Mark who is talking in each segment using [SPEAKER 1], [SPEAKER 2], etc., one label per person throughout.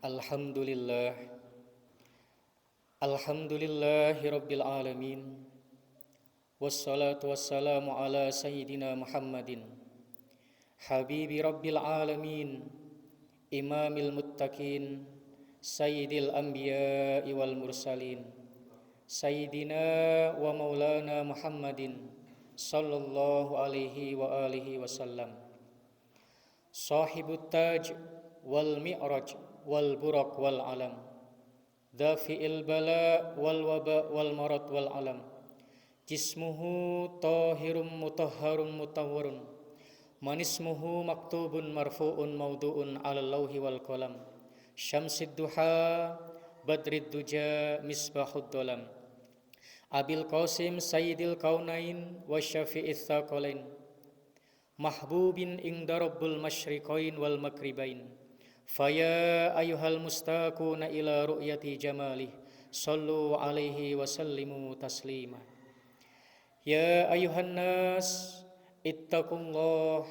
[SPEAKER 1] Alhamdulillah, Alhamdulillahi Rabbil Alamin. Wassalatu wassalamu ala Sayyidina Muhammadin Habibi Rabbil Alamin, Imamil Muttaqin, Sayyidil Anbiya'i wal Mursalin, Sayyidina wa Maulana Muhammadin Sallallahu alaihi wa alihi wasallam, Sahibut Taj wal Mi'raj wal Buraq wal Alam, Dafi'il Bala wal Waba wal Marad wal Alam, Jismuhu tahirum mutahharun mutawwarun, manismuhu maktubun marfu'un mawdu'un ala lawhi wal qalam, Syamsid duha badrid duja misbahud dolam, Abil Qasim sayyidil kaunain wa syafi'ith thaqalain, mahbubin inda rabbul masyriqain wal magribain. Faya ayyuhal mustaquna ila ru'yati jamalih, sallu alaihi wa sallimu taslima. Ya ayuhan nas, ittaqullaha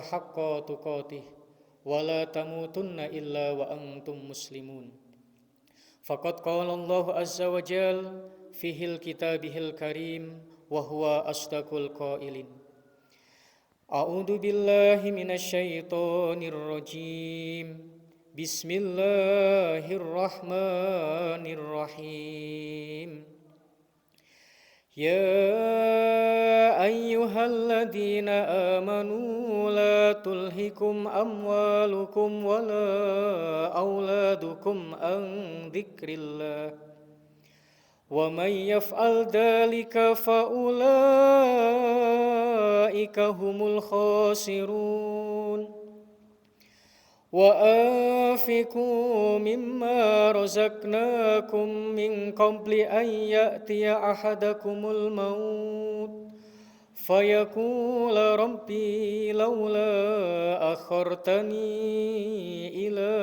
[SPEAKER 1] haqqa tuqatih, wa la tamutunna illa wa antum muslimun. Faqad qala Allah azza wa jal fihil kitabihil karim, wa huwa asdaqul qailin. A'udzu billahi minasy syaithanir rajim. Bismillahirrahmanirrahim. Ya ayyuhalladzina amanu la tulhikum amwalukum wala auladukum an dzikrillah wa may yaf'al dzalika fa ulaika humul khasirun. Wa anfiqu mimma razaqnakum min qabli an ya'tiya ahadakumul maut fayaqula rabbi laula akhartani ila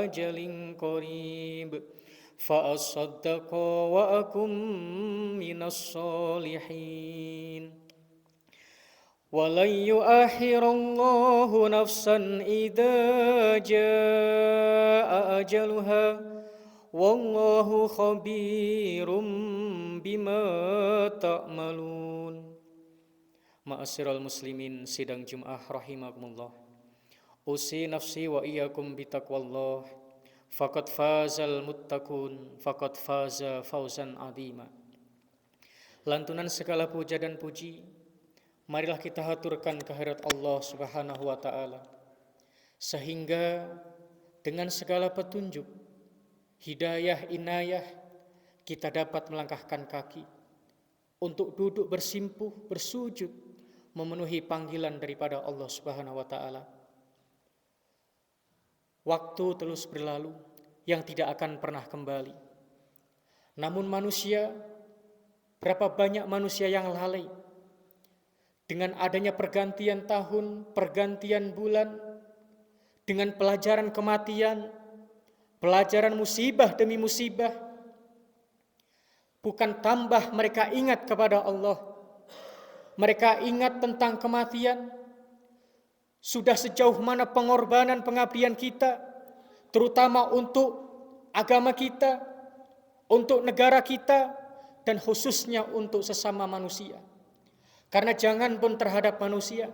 [SPEAKER 1] ajalin qarib fa asaddaqa wa akum minas solihin. Walan yu'akhirallahu nafsan idza jaa ajaluha wallahu khabirum bima ta'malun. Ma'asyiral muslimin sidang Jumat rahimakumullah. Usi nafsi wa iyyakum bitaqwallah. Faqad fazal muttaqun, faqad faza fawzan adzima. Lantunan segala puja dan puji, marilah kita haturkan kehadirat Allah Subhanahu wa taala, sehingga dengan segala petunjuk, hidayah, inayah, kita dapat melangkahkan kaki untuk duduk bersimpuh, bersujud, memenuhi panggilan daripada Allah Subhanahu wa taala. Waktu terus berlalu yang tidak akan pernah kembali. Namun manusia, berapa banyak manusia yang lalai dengan adanya pergantian tahun, pergantian bulan, dengan pelajaran kematian, pelajaran musibah demi musibah. Bukan tambah mereka ingat kepada Allah, mereka ingat tentang kematian. Sudah sejauh mana pengorbanan pengabdian kita, terutama untuk agama kita, untuk negara kita, dan khususnya untuk sesama manusia. Karena jangan pun terhadap manusia,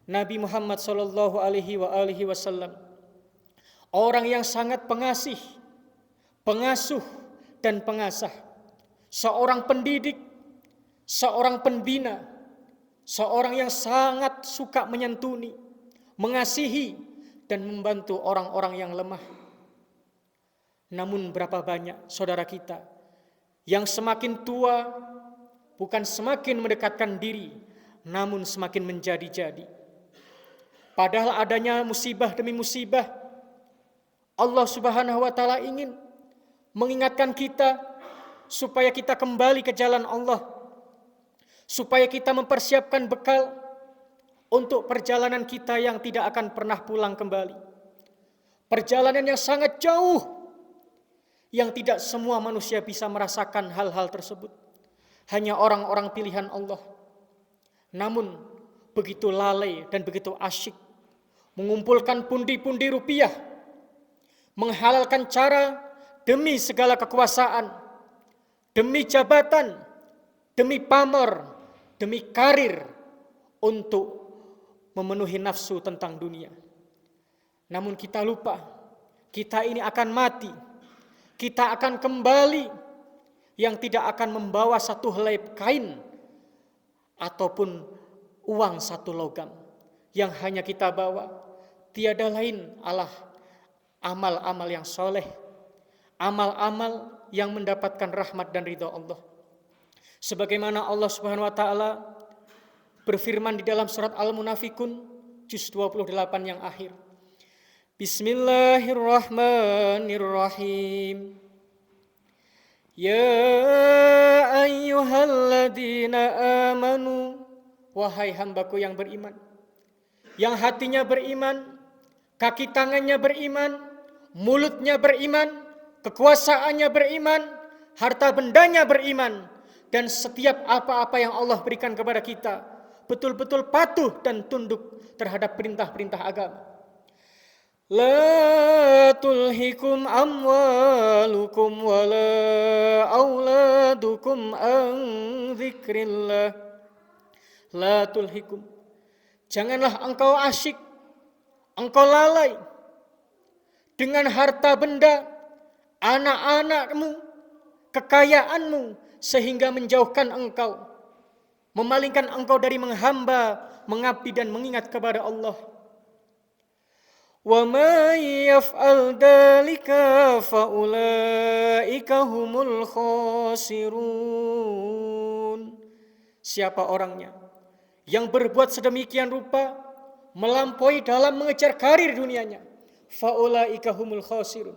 [SPEAKER 1] Nabi Muhammad sallallahu alaihi wasallam orang yang sangat pengasih, pengasuh dan pengasah, seorang pendidik, seorang pembina, seorang yang sangat suka menyantuni, mengasihi dan membantu orang-orang yang lemah. Namun berapa banyak saudara kita yang semakin tua bukan semakin mendekatkan diri, namun semakin menjadi-jadi. Padahal adanya musibah demi musibah, Allah Subhanahu wa taala ingin mengingatkan kita supaya kita kembali ke jalan Allah, supaya kita mempersiapkan bekal untuk perjalanan kita yang tidak akan pernah pulang kembali. Perjalanan yang sangat jauh, yang tidak semua manusia bisa merasakan hal-hal tersebut. Hanya orang-orang pilihan Allah. Namun begitu lalai dan begitu asyik mengumpulkan pundi-pundi rupiah menghalalkan cara demi segala kekuasaan, demi jabatan, demi pamor, demi karir, untuk memenuhi nafsu tentang dunia. Namun kita lupa, kita ini akan mati, kita akan kembali, yang tidak akan membawa satu helai kain ataupun uang satu logam. Yang hanya kita bawa tiada lain adalah amal-amal yang soleh, amal-amal yang mendapatkan rahmat dan ridha Allah. Sebagaimana Allah Subhanahu wa taala berfirman di dalam surat Al-Munafikun juz 28 yang akhir. Bismillahirrahmanirrahim. Ya ayyuhalladzina amanu, wahai hambaku yang beriman, yang hatinya beriman, kaki tangannya beriman, mulutnya beriman, kekuasaannya beriman, harta bendanya beriman, dan setiap apa-apa yang Allah berikan kepada kita betul-betul patuh dan tunduk terhadap perintah-perintah agama. La tulhikum amwalukum wala auladukum an dzikrillah. La tulhikum, janganlah engkau asyik, engkau lalai dengan harta benda, anak-anakmu, kekayaanmu, sehingga menjauhkan engkau, memalingkan engkau dari menghamba, mengabdi dan mengingat kepada Allah. Wa may yaf'al dzalika fa ulaika humul khasirun. Siapa orangnya yang berbuat sedemikian rupa, melampaui dalam mengejar karir dunianya, fa ulaika humul khasirun,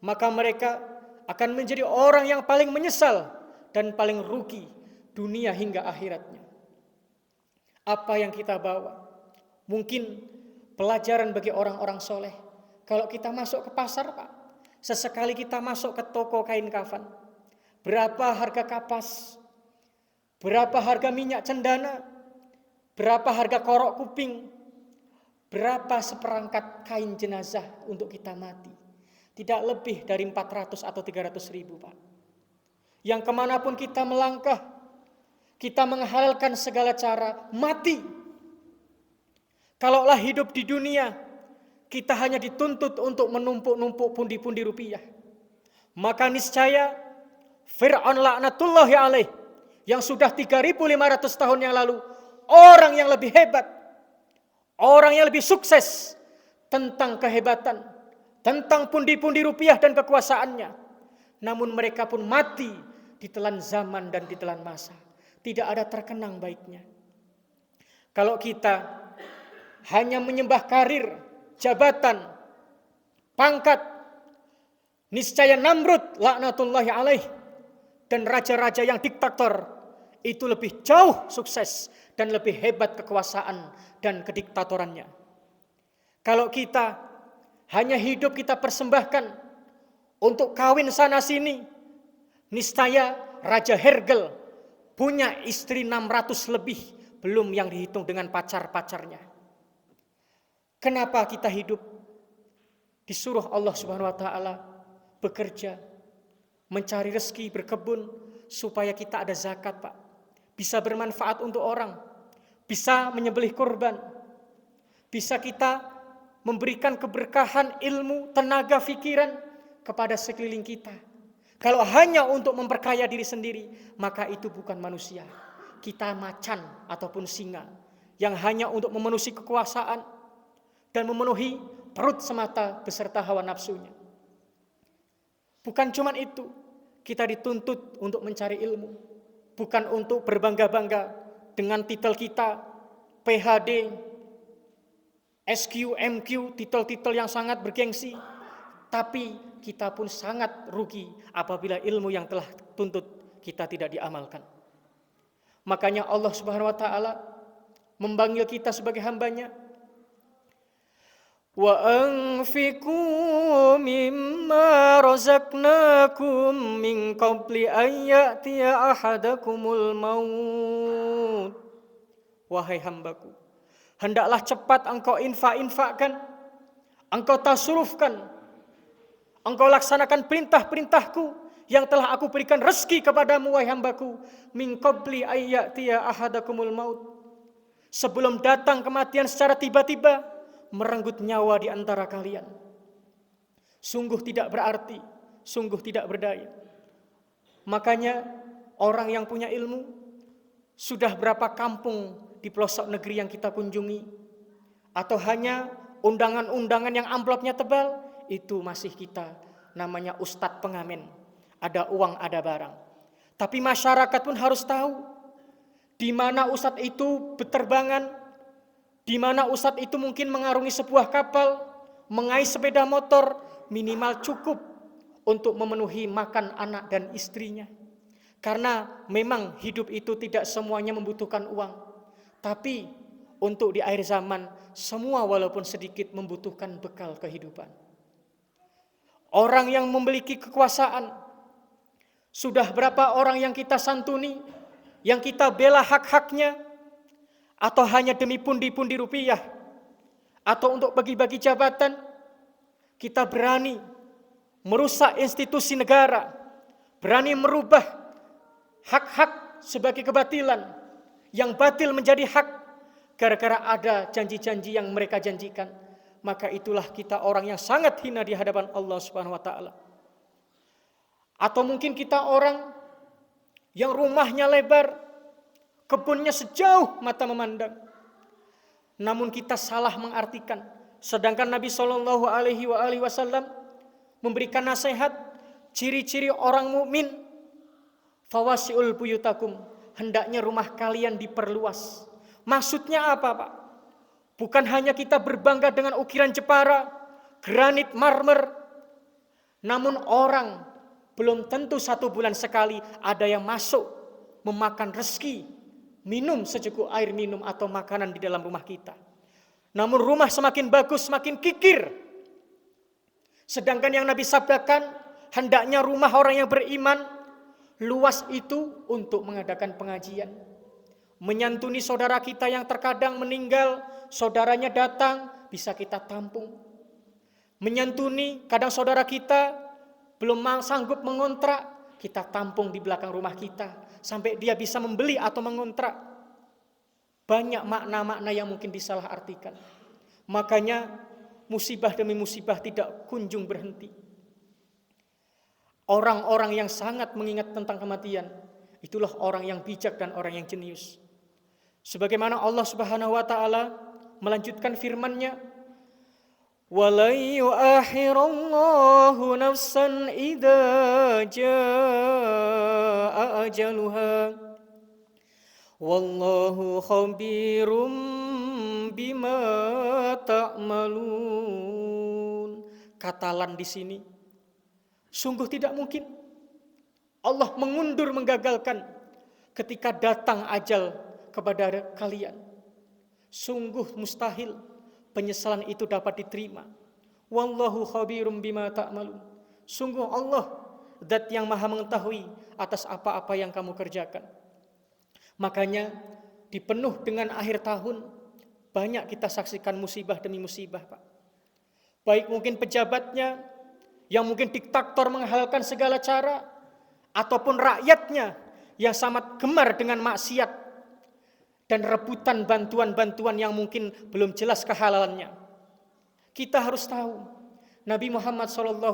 [SPEAKER 1] maka mereka akan menjadi orang yang paling menyesal dan paling rugi dunia hingga akhiratnya. Apa yang kita bawa mungkin pelajaran bagi orang-orang soleh. Kalau kita masuk ke pasar, Pak, sesekali kita masuk ke toko kain kafan, berapa harga kapas, berapa harga minyak cendana, berapa harga korok kuping, berapa seperangkat kain jenazah untuk kita mati. Tidak lebih dari 400 atau 300 ribu, Pak. Yang kemanapun kita melangkah, kita menghalalkan segala cara mati. Kalaulah hidup di dunia, kita hanya dituntut untuk menumpuk-numpuk pundi-pundi rupiah, maka niscaya Fir'aun laknatullahi alaih, yang sudah 3.500 tahun yang lalu, orang yang lebih hebat, orang yang lebih sukses tentang kehebatan, tentang pundi-pundi rupiah dan kekuasaannya, namun mereka pun mati ditelan zaman dan ditelan masa. Tidak ada terkenang baiknya. Kalau kita hanya menyembah karir, jabatan, pangkat, niscaya Namrud laknatullahi alaih dan raja-raja yang diktator itu lebih jauh sukses dan lebih hebat kekuasaan dan kediktatorannya. Kalau kita hanya hidup kita persembahkan untuk kawin sana sini, niscaya Raja Hergel punya istri 600 lebih, belum yang dihitung dengan pacar-pacarnya. Kenapa kita hidup? Disuruh Allah Subhanahu wa taala bekerja, mencari rezeki, berkebun, supaya kita ada zakat, Pak. Bisa bermanfaat untuk orang, bisa menyembelih kurban, bisa kita memberikan keberkahan ilmu, tenaga, pikiran kepada sekeliling kita. Kalau hanya untuk memperkaya diri sendiri, maka itu bukan manusia. Kita macan ataupun singa yang hanya untuk memenuhi kekuasaan dan memenuhi perut semata beserta hawa nafsunya. Bukan cuma itu, kita dituntut untuk mencari ilmu, bukan untuk berbangga-bangga dengan titel kita, PhD, SQ, MQ, titel-titel yang sangat bergengsi. Tapi kita pun sangat rugi apabila ilmu yang telah tuntut kita tidak diamalkan. Makanya Allah Subhanahu wa taala memanggil kita sebagai hambanya. Wa anfiqu mimma razaqnakum min qabli an ya'tiya ahadakumul maut. Wahai hambaku, hendaklah cepat engkau infakkan, engkau tasarufkan Engkau laksanakan perintah-perintahku yang telah aku berikan rezeki kepadamu, wahai hambaku. Min qabli ayyatiya ahadakumul maut. Sebelum datang kematian secara tiba-tiba, merenggut nyawa di antara kalian. Sungguh tidak berarti, sungguh tidak berdaya. Makanya orang yang punya ilmu, sudah berapa kampung di pelosok negeri yang kita kunjungi, atau hanya undangan-undangan yang amplopnya tebal, itu masih kita, namanya ustadz pengamen. Ada uang, ada barang. Tapi masyarakat pun harus tahu di mana ustadz itu berterbangan, di mana ustadz itu mungkin mengarungi sebuah kapal, mengais sepeda motor, minimal cukup untuk memenuhi makan anak dan istrinya. Karena memang hidup itu tidak semuanya membutuhkan uang. Tapi untuk di akhir zaman, semua walaupun sedikit membutuhkan bekal kehidupan. Orang yang memiliki kekuasaan, sudah berapa orang yang kita santuni, yang kita bela hak-haknya, atau hanya demi pundi-pundi rupiah, atau untuk bagi-bagi jabatan, kita berani merusak institusi negara, berani merubah hak-hak sebagai kebatilan, yang batil menjadi hak, gara-gara ada janji-janji yang mereka janjikan. Maka itulah kita orang yang sangat hina di hadapan Allah Subhanahu wa taala. Atau mungkin kita orang yang rumahnya lebar, kebunnya sejauh mata memandang, namun kita salah mengartikan. Sedangkan Nabi Shallallahu Alaihi Wasallam memberikan nasihat, ciri-ciri orang mukmin, fawasiul buyutakum, hendaknya rumah kalian diperluas. Maksudnya apa, Pak? Bukan hanya kita berbangga dengan ukiran Jepara, granit, marmer, namun orang belum tentu 1 bulan sekali ada yang masuk memakan rezeki, minum secukupnya air minum atau makanan di dalam rumah kita. Namun rumah semakin bagus, semakin kikir. Sedangkan yang Nabi sabdakan, hendaknya rumah orang yang beriman luas itu untuk mengadakan pengajian, menyantuni saudara kita yang terkadang meninggal, saudaranya datang, bisa kita tampung. Menyantuni kadang saudara kita belum sanggup mengontrak, kita tampung di belakang rumah kita sampai dia bisa membeli atau mengontrak. Banyak makna-makna yang mungkin disalahartikan. Makanya musibah demi musibah tidak kunjung berhenti. Orang-orang yang sangat mengingat tentang kematian, itulah orang yang bijak dan orang yang jenius. Sebagaimana Allah Subhanahu wa taala melanjutkan firman-Nya, "Wala yu'akhirullahu nafsan idza jaa ajaluha. Wallahu khabirum bima ta'malun." Katalan di sini, sungguh tidak mungkin Allah mengundur, menggagalkan ketika datang ajal kepada kalian. Sungguh mustahil penyesalan itu dapat diterima. Wallahu khabirum bima ta'malun. Sungguh Allah zat yang maha mengetahui atas apa-apa yang kamu kerjakan. Makanya dipenuh dengan akhir tahun, banyak kita saksikan musibah demi musibah, Pak. Baik mungkin pejabatnya yang mungkin diktator menghalalkan segala cara, ataupun rakyatnya yang sangat gemar dengan maksiat dan rebutan bantuan-bantuan yang mungkin belum jelas kehalalannya. Kita harus tahu, Nabi Muhammad SAW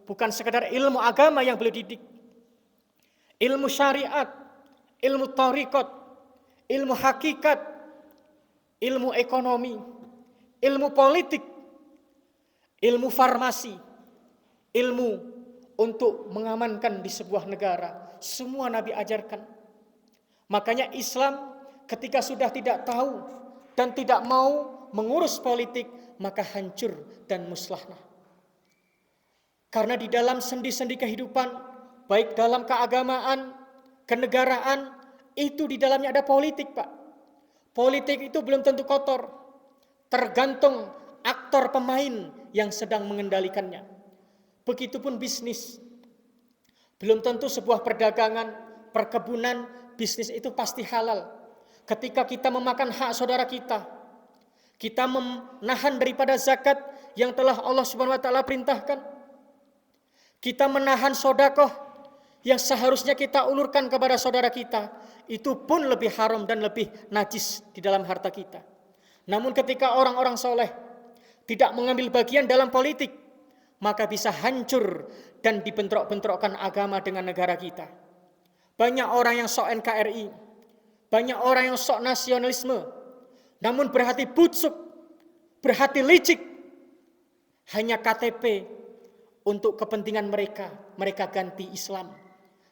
[SPEAKER 1] bukan sekadar ilmu agama yang beliau didik, ilmu syariat, ilmu thariqat, ilmu hakikat, ilmu ekonomi, ilmu politik, ilmu farmasi, ilmu untuk mengamankan di sebuah negara, semua Nabi ajarkan. Makanya Islam ketika sudah tidak tahu dan tidak mau mengurus politik, maka hancur dan musnah. Karena di dalam sendi-sendi kehidupan, baik dalam keagamaan, kenegaraan, itu di dalamnya ada politik, Pak. Politik itu belum tentu kotor, tergantung aktor pemain yang sedang mengendalikannya. Begitupun bisnis, belum tentu sebuah perdagangan, perkebunan, bisnis itu pasti halal. Ketika kita memakan hak saudara kita, kita menahan daripada zakat, yang telah Allah Subhanahu wa taala perintahkan. Kita menahan sedekah yang seharusnya kita ulurkan kepada saudara kita, itu pun lebih haram dan lebih najis di dalam harta kita. Namun ketika orang-orang soleh tidak mengambil bagian dalam politik, maka bisa hancur dan dibentrok-bentrokkan agama dengan negara kita. Banyak orang yang sok NKRI, banyak orang yang sok nasionalisme, namun berhati busuk, berhati licik, hanya KTP untuk kepentingan mereka ganti Islam.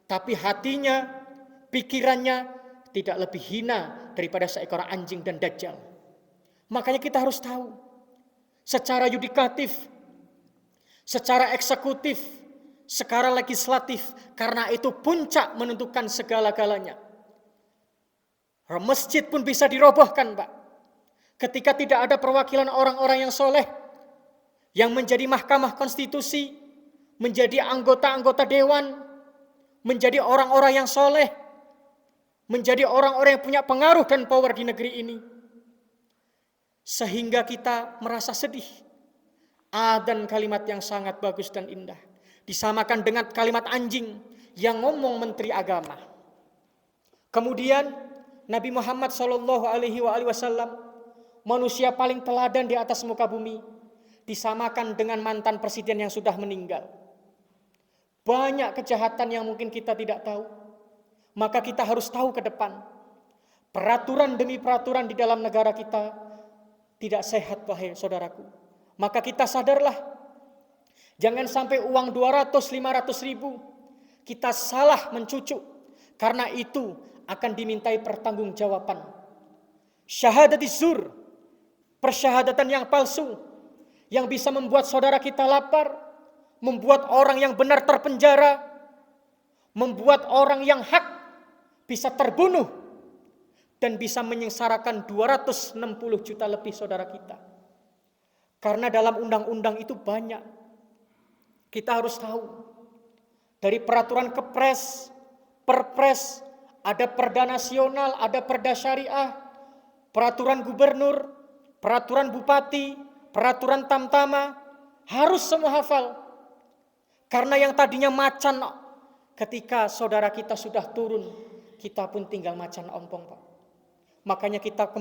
[SPEAKER 1] Tapi hatinya, pikirannya tidak lebih hina daripada seekor anjing dan dajjal. Makanya kita harus tahu, secara yudikatif, secara eksekutif, secara legislatif, karena itu puncak menentukan segala-galanya. Masjid pun bisa dirobohkan, Pak. Ketika tidak ada perwakilan orang-orang yang soleh, yang menjadi mahkamah konstitusi, menjadi anggota-anggota dewan, menjadi orang-orang yang soleh, menjadi orang-orang yang punya pengaruh dan power di negeri ini. Sehingga kita merasa sedih. Adzan kalimat yang sangat bagus dan indah disamakan dengan kalimat anjing yang ngomong menteri agama. Kemudian Nabi Muhammad SAW, manusia paling teladan di atas muka bumi, disamakan dengan mantan presiden yang sudah meninggal. Banyak kejahatan yang mungkin kita tidak tahu. Maka kita harus tahu ke depan. Peraturan demi peraturan di dalam negara kita tidak sehat, wahai saudaraku. Maka kita sadarlah. Jangan sampai uang 200-500 ribu kita salah mencucuk. Karena itu akan dimintai pertanggungjawaban. Syahadat zur, persyahadatan yang palsu, yang bisa membuat saudara kita lapar, membuat orang yang benar terpenjara, membuat orang yang hak bisa terbunuh, dan bisa menyengsarakan 260 juta lebih saudara kita. Karena dalam undang-undang itu banyak. Kita harus tahu, dari peraturan kepres, perpres, ada perda nasional, ada perda syariah, peraturan gubernur, peraturan bupati, peraturan tamtama, harus semua hafal. Karena yang tadinya macan, ketika saudara kita sudah turun, kita pun tinggal macan ompong, Pak. Makanya kita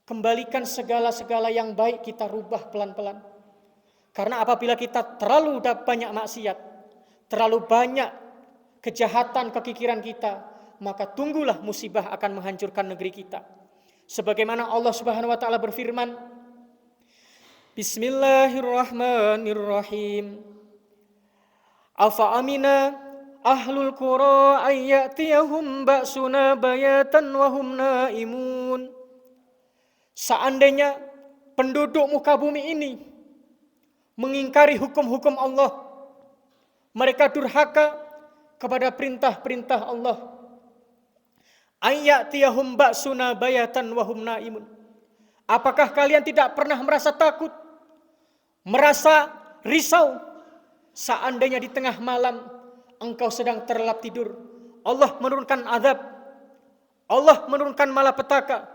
[SPEAKER 1] kembalikan segala-segala yang baik, kita rubah pelan-pelan. Karena apabila kita terlalu banyak maksiat, terlalu banyak kejahatan kekikiran kita, maka tunggulah musibah akan menghancurkan negeri kita. Sebagaimana Allah Subhanahu wa taala berfirman, Bismillahirrahmanirrahim. Afa amina ahlul qura ayyatiyahum ba'suna bayatan wa hum naimun. Seandainya penduduk muka bumi ini mengingkari hukum-hukum Allah, mereka durhaka kepada perintah-perintah Allah, ayyatiyahum ba'suna bayatan wa hum naimun. Apakah kalian tidak pernah merasa takut, merasa risau, seandainya di tengah malam engkau sedang terlelap tidur, Allah menurunkan azab, Allah menurunkan malapetaka,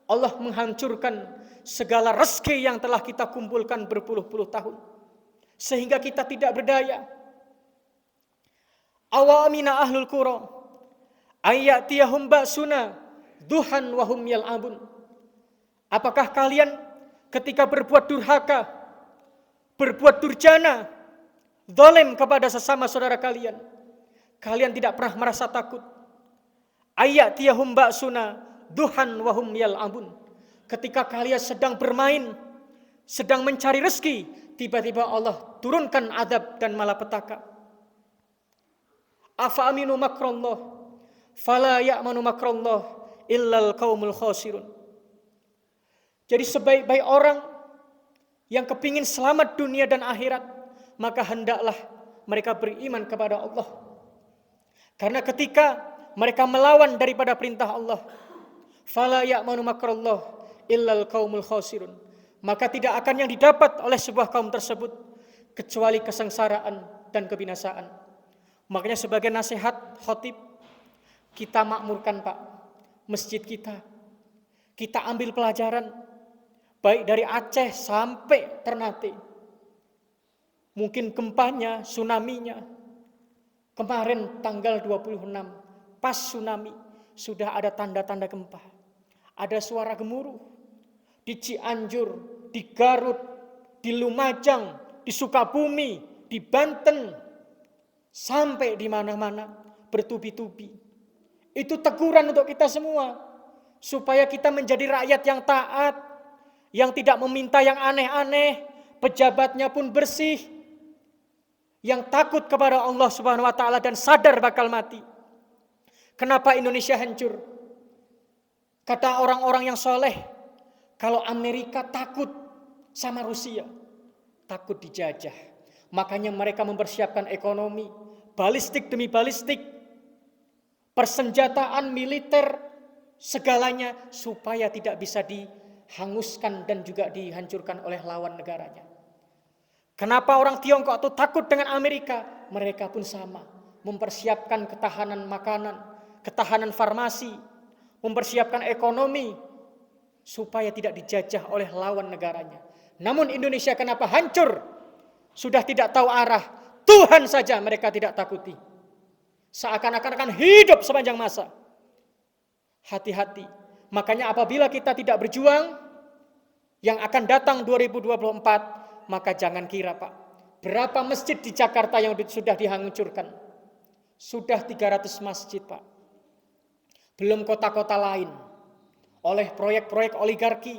[SPEAKER 1] Allah menghancurkan segala rezeki yang telah kita kumpulkan berpuluh-puluh tahun, sehingga kita tidak berdaya. Awamina ahlul qura ayyatiyahum ba'suna duhan wa hum yal'abun. Apakah kalian ketika berbuat durhaka, berbuat durjana, zalim kepada sesama saudara kalian, kalian tidak pernah merasa takut? Ayyatiyahum ba'suna duhan wa hum yal'abun. Ketika kalian sedang bermain, sedang mencari rezeki, tiba-tiba Allah turunkan azab dan malapetaka. Afa aminu makrallah fala ya'manu makrallah illal qaumul khasirun. Jadi sebaik-baik orang yang kepingin selamat dunia dan akhirat, maka hendaklah mereka beriman kepada Allah. Karena ketika mereka melawan daripada perintah Allah, fala ya'manu makrallah illal qaumul khasirun, maka tidak akan yang didapat oleh sebuah kaum tersebut kecuali kesengsaraan dan kebinasaan. Makanya sebagai nasihat khotib, kita makmurkan, Pak, masjid kita. Kita ambil pelajaran baik dari Aceh sampai Ternate. Mungkin gempanya, tsunami-nya. Kemarin tanggal 26, pas tsunami, sudah ada tanda-tanda gempa. Ada suara gemuruh di Cianjur, di Garut, di Lumajang, di Sukabumi, di Banten, sampai di mana-mana bertubi-tubi. Itu teguran untuk kita semua, supaya kita menjadi rakyat yang taat, yang tidak meminta yang aneh-aneh, pejabatnya pun bersih, yang takut kepada Allah Subhanahu wa taala dan sadar bakal mati. Kenapa Indonesia hancur? Kata orang-orang yang soleh, kalau Amerika takut sama Rusia, takut dijajah. Makanya mereka mempersiapkan ekonomi, balistik demi balistik, persenjataan militer, segalanya supaya tidak bisa dihanguskan dan juga dihancurkan oleh lawan negaranya. Kenapa orang Tiongkok itu takut dengan Amerika? Mereka pun sama, mempersiapkan ketahanan makanan, ketahanan farmasi, mempersiapkan ekonomi supaya tidak dijajah oleh lawan negaranya. Namun Indonesia kenapa hancur? Sudah tidak tahu arah. Tuhan saja mereka tidak takuti. Seakan-akan akan hidup sepanjang masa. Hati-hati. Makanya apabila kita tidak berjuang, yang akan datang 2024, maka jangan kira Pak, berapa masjid di Jakarta yang sudah dihancurkan? Sudah 300 masjid Pak. Belum kota-kota lain, oleh proyek-proyek oligarki.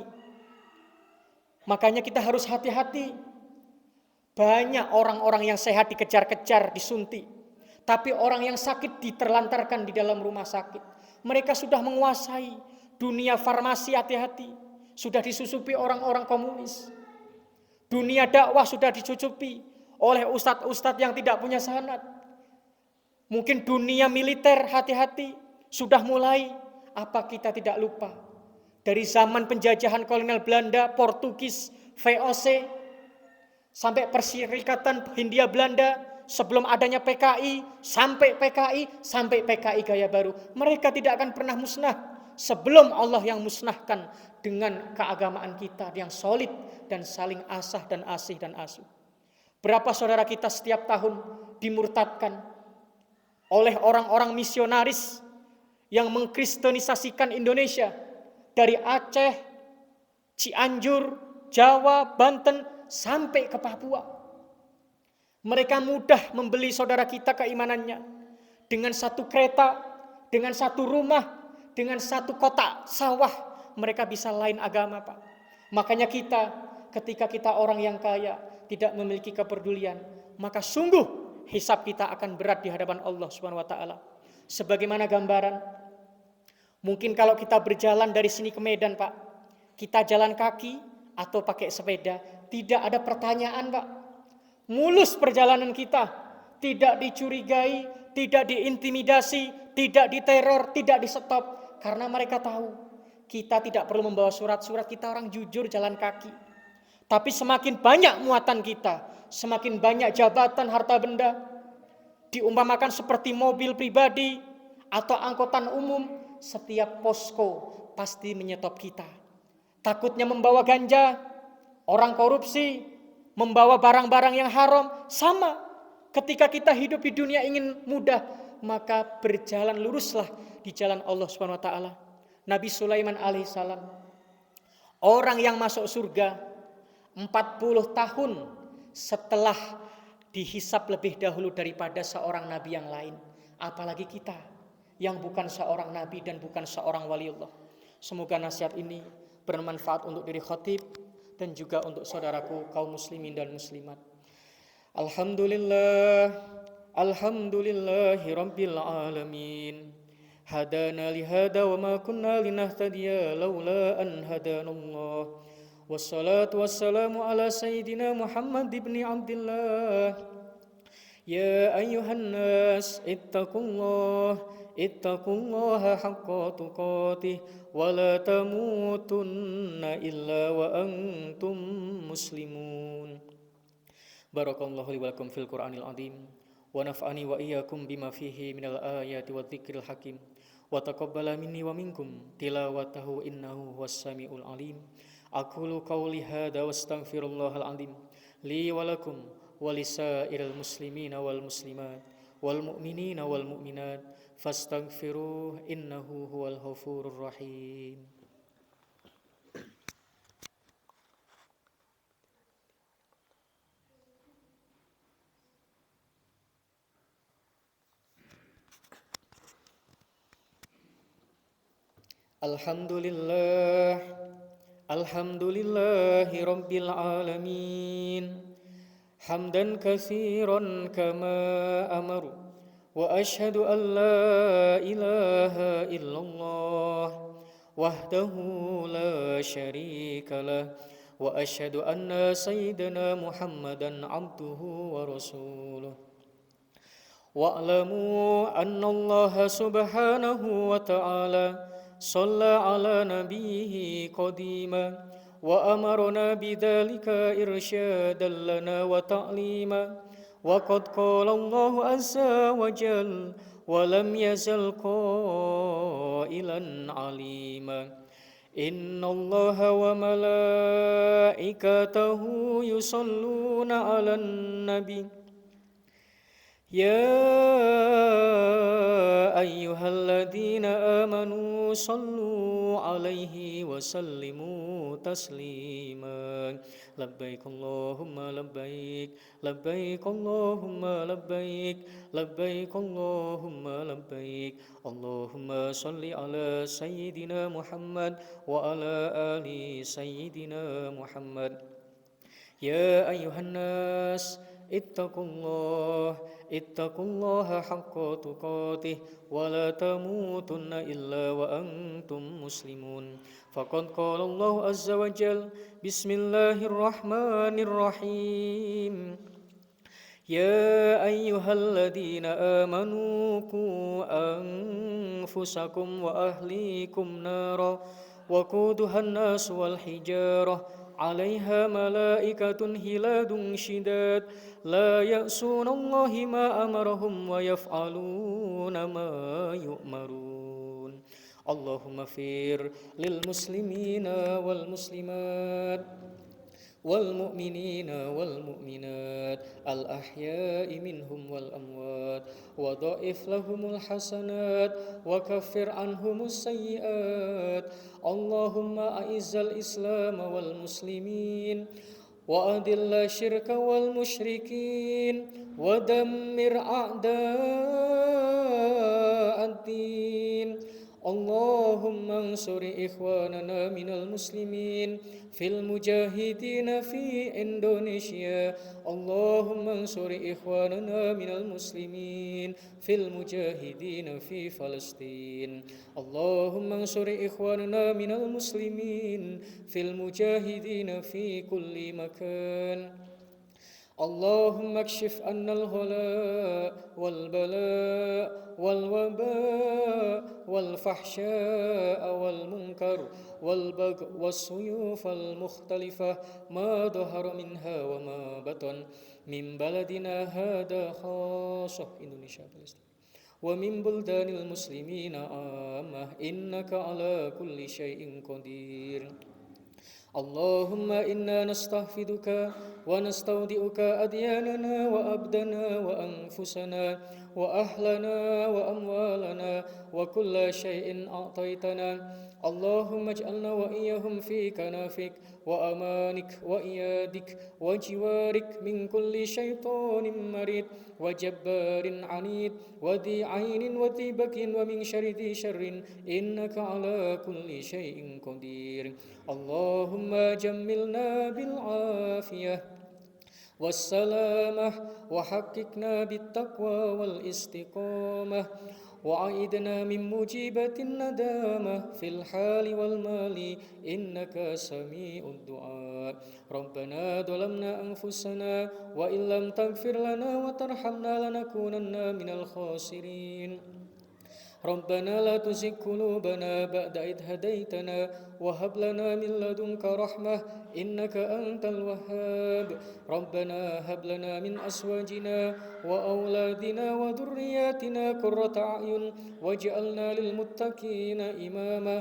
[SPEAKER 1] Makanya kita harus hati-hati. Banyak orang-orang yang sehat dikejar-kejar, disuntik. Tapi orang yang sakit diterlantarkan di dalam rumah sakit. Mereka sudah menguasai dunia farmasi, hati-hati. Sudah disusupi orang-orang komunis. Dunia dakwah sudah dicucupi oleh ustadz-ustadz yang tidak punya sanad. Mungkin dunia militer, hati-hati. Sudah mulai, apa kita tidak lupa? Dari zaman penjajahan kolonial Belanda, Portugis, VOC, sampai Perserikatan Hindia Belanda, sebelum adanya PKI, sampai PKI gaya baru. Mereka tidak akan pernah musnah sebelum Allah yang musnahkan dengan keagamaan kita yang solid dan saling asah dan asih dan asuh. Berapa saudara kita setiap tahun dimurtadkan oleh orang-orang misionaris yang mengkristenisasikan Indonesia dari Aceh, Cianjur, Jawa, Banten sampai ke Papua. Mereka mudah membeli saudara kita keimanannya dengan satu kereta, dengan satu rumah, dengan satu kotak sawah. Mereka bisa lain agama Pak. Makanya kita, ketika kita orang yang kaya, tidak memiliki kepedulian, maka sungguh hisab kita akan berat di hadapan Allah Subhanahu wa taala. Sebagaimana gambaran, mungkin kalau kita berjalan dari sini ke Medan Pak, kita jalan kaki atau pakai sepeda, tidak ada pertanyaan Pak. Mulus perjalanan kita, tidak dicurigai, tidak diintimidasi, tidak diteror, tidak di-stop. Karena mereka tahu, kita tidak perlu membawa surat-surat, kita orang jujur jalan kaki. Tapi semakin banyak muatan kita, semakin banyak jabatan, harta benda, diumpamakan seperti mobil pribadi atau angkutan umum, setiap posko pasti menyetop kita. Takutnya membawa ganja, orang korupsi, membawa barang-barang yang haram, sama. Ketika kita hidup di dunia ingin mudah, maka berjalan luruslah di jalan Allah Subhanahu wa taala. Nabi Sulaiman alaihissalam, orang yang masuk surga 40 tahun setelah dihisap lebih dahulu daripada seorang nabi yang lain. Apalagi kita yang bukan seorang nabi dan bukan seorang waliullah. Semoga nasihat ini bermanfaat untuk diri khatib dan juga untuk saudaraku kaum muslimin dan muslimat. Alhamdulillah, alhamdulillahi rabbil alamin. Hadana lihada wa ma kunna linahtadiya laula an hadanallah. Wassalatu wassalamu ala sayyidina Muhammad ibn Abdullah. Ya ayyuhan nas ittaqullaha haqqa tuqatih wa la tamutunna illa wa antum muslimun. Barakallahu li wa lakum fil Qur'anil azim wa naf'ani wa iyyakum bima fihi minal ayati wadh-dhikril hakim wa taqabbala minni wa minkum tilawatahu innahu huwas samiul alim. Aqulu qawli hadza wastaghfirullahal azim li wa lakum wa lisairil muslimina wal muslimat wal mu'minina wal mu'minat fastaghfiruh innahu huwal ghafurur rahim. Alhamdulillah, alhamdulillahi rabbil alamin, hamdan katsiran kama amaru, wa ashhadu an la ilaha illallah wahdahu la syarika lah, wa ashhadu anna sayyidana Muhammadan abduhu wa rasuluh. Wa'lamu anna Allah subhanahu wa ta'ala shalla ala nabiyhi qadima wa amarna bidzalika irsyadan lana wa ta'lima wa qad qala Allah azza wa jalla wa lam yazal qailan alima inna Allah wa malaikatahu yusalluna 'alan nabi يا أيها الذين آمنوا صلوا عليه وسلموا تسليما لبيك اللهم لبيك لبيك اللهم لبيك لبيك اللهم لبيك اللهم صل على سيدنا محمد وعلى آل سيدنا محمد يا أيها الناس اتقوا الله حق تقاته ولا تموتن إلا وأنتم مسلمون فقد قال الله عز وجل بسم الله الرحمن الرحيم يا أيها الذين آمنوا قوا أنفسكم وأهليكم نارا وقودها الناس والحجارة عليها ملائكة غلاظ شداد لا يعصون الله ما أمرهم ويفعلون ما يؤمرون اللهم اغفر للمسلمين والمسلمات والمؤمنين والمؤمنات الأحياء منهم والأموات وضاعف لهم الحسنات وكفر عنهم السيئات اللهم أعز الإسلام والمسلمين وأذل الشرك والمشركين ودمر أعداء الدين اللهم انصر إخواننا من المسلمين في المجاهدين في إندونيسيا اللهم انصر إخواننا من المسلمين في المجاهدين في فلسطين اللهم انصر إخواننا من المسلمين في المجاهدين في كل مكان اللهم اكشف عنا الغلاء والبلاء والوباء والفحشاء والمنكر والبغي والسيوف المختلفة ما ظهر منها وما بطن من بلدنا هذا خاصة إندونيسيا ومن بلدان المسلمين عامة إنك على كل شيء قدير اللهم إنا نستحفظك ونستودعك أدياننا وأبدنا وأنفسنا وأهلنا وأموالنا وكل شيء أعطيتنا اللهم اجعلنا وإياهم في كنافك وأمانك وإيادك وجوارك من كل شيطان مريد وجبار عنيد وذي عين وذي بك ومن شر ذي شر إنك على كل شيء قدير اللهم جملنا بالعافية والسلامة وحققنا بالتقوى والاستقامة وعيدنا من موجبات الندامة في الحال والمال إنك سميع الدعاء ربنا ظلمنا أنفسنا وإن لم تغفر لنا وترحمنا لنكونن من الخاسرين ربنا لا تزغ قلوبنا بعد إذ هديتنا وهب لنا من لدنك رحمة إنك أنت الوهاب ربنا هب لنا من أزواجنا وأولادنا وذرياتنا قرة أعين واجعلنا للمتقين إماما